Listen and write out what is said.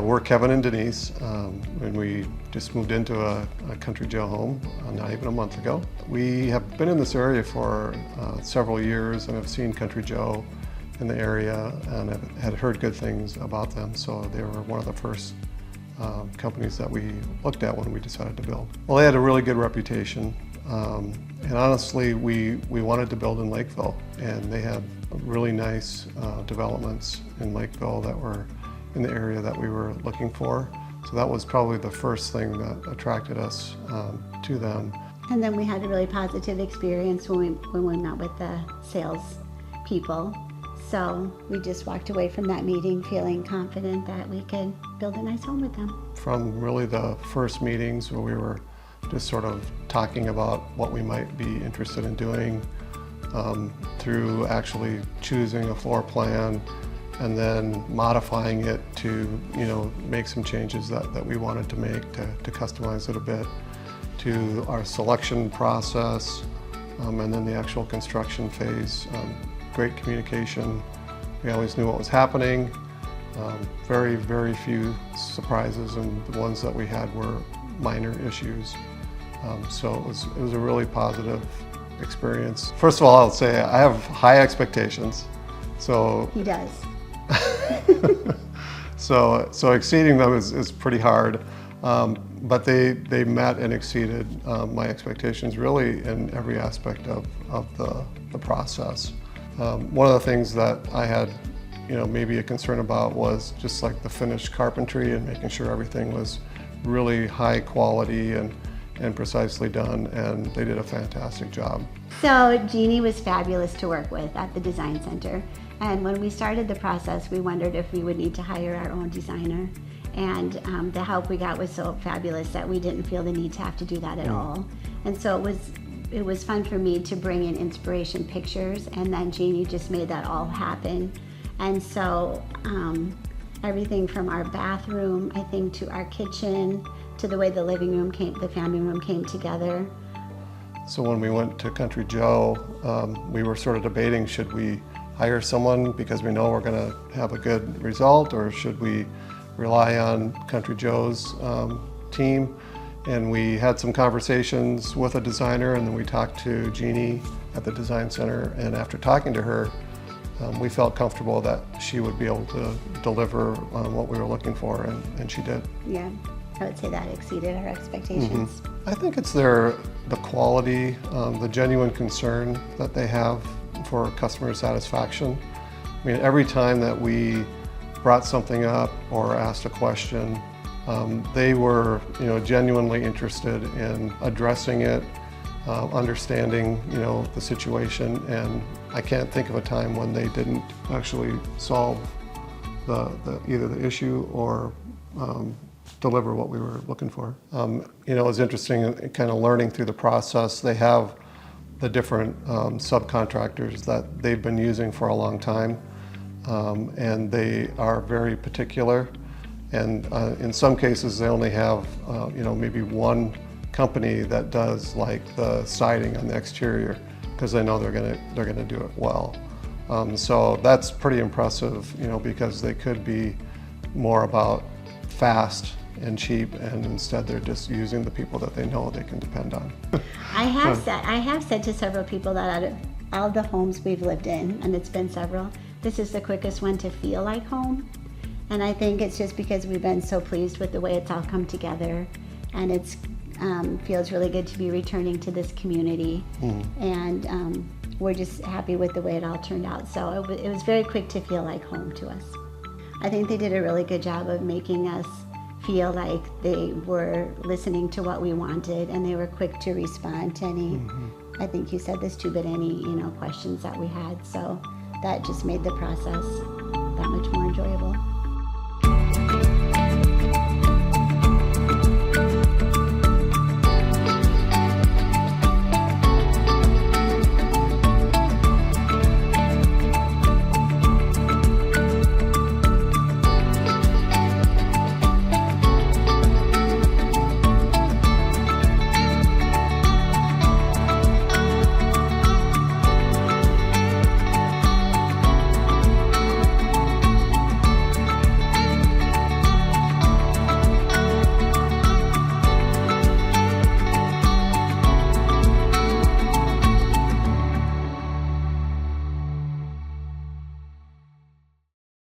We're Kevin and Denise, and we just moved into a country jail home not even a month ago. We have been in this area for several years and have seen Country Joe in the area and had heard good things about them, so they were one of the first companies that we looked at when we decided to build. Well, they had a really good reputation, and honestly, we wanted to build in Lakeville, and they had really nice developments in Lakeville that were in the area that we were looking for. So that was probably the first thing that attracted us to them. And then we had a really positive experience when we met with the sales people. So we just walked away from that meeting feeling confident that we could build a nice home with them. From really the first meetings where we were just sort of talking about what we might be interested in doing, through actually choosing a floor plan and then modifying it to, make some changes that we wanted to make to customize it a bit, to our selection process, and then the actual construction phase. Great communication. We always knew what was happening. Very, very few surprises, and the ones that we had were minor issues. So it was a really positive experience. First of all, I'll say I have high expectations. So he does. So exceeding them is pretty hard, but they met and exceeded my expectations really in every aspect of the process. One of the things that I had maybe a concern about was just like the finished carpentry and making sure everything was really high quality and precisely done, and they did a fantastic job. So Jeannie was fabulous to work with at the Design Center. And when we started the process, we wondered if we would need to hire our own designer. And the help we got was so fabulous that we didn't feel the need to have to do that at all. And so it was fun for me to bring in inspiration pictures, and then Jeannie just made that all happen. And so everything from our bathroom, I think, to our kitchen, to the way the living room the family room came together. So when we went to Country Joe, we were sort of debating, should we hire someone because we know we're going to have a good result, or should we rely on Country Joe's team? And we had some conversations with a designer, and then we talked to Jeannie at the Design Center, and after talking to her, we felt comfortable that she would be able to deliver what we were looking for, and she did. Yeah, I would say that exceeded our expectations. Mm-hmm. I think it's the quality, the genuine concern that they have for customer satisfaction. I mean, every time that we brought something up or asked a question, they were, genuinely interested in addressing it, understanding, the situation, and I can't think of a time when they didn't actually solve either the issue or deliver what we were looking for. It was interesting kind of learning through the process. They have the different subcontractors that they've been using for a long time, and they are very particular. And in some cases, they only have, maybe one company that does like the siding on the exterior, because they know they're gonna do it well. So that's pretty impressive, because they could be more about fast and cheap, and instead they're just using the people that they know they can depend on. I have said to several people that out of all the homes we've lived in, and it's been several, this is the quickest one to feel like home. And I think it's just because we've been so pleased with the way it's all come together, and it's feels really good to be returning to this community. And we're just happy with the way it all turned out. So it was very quick to feel like home to us. I think they did a really good job of making us feel like they were listening to what we wanted, and they were quick to respond to any, I think you said this too, but any questions that we had. So that just made the process that much more enjoyable.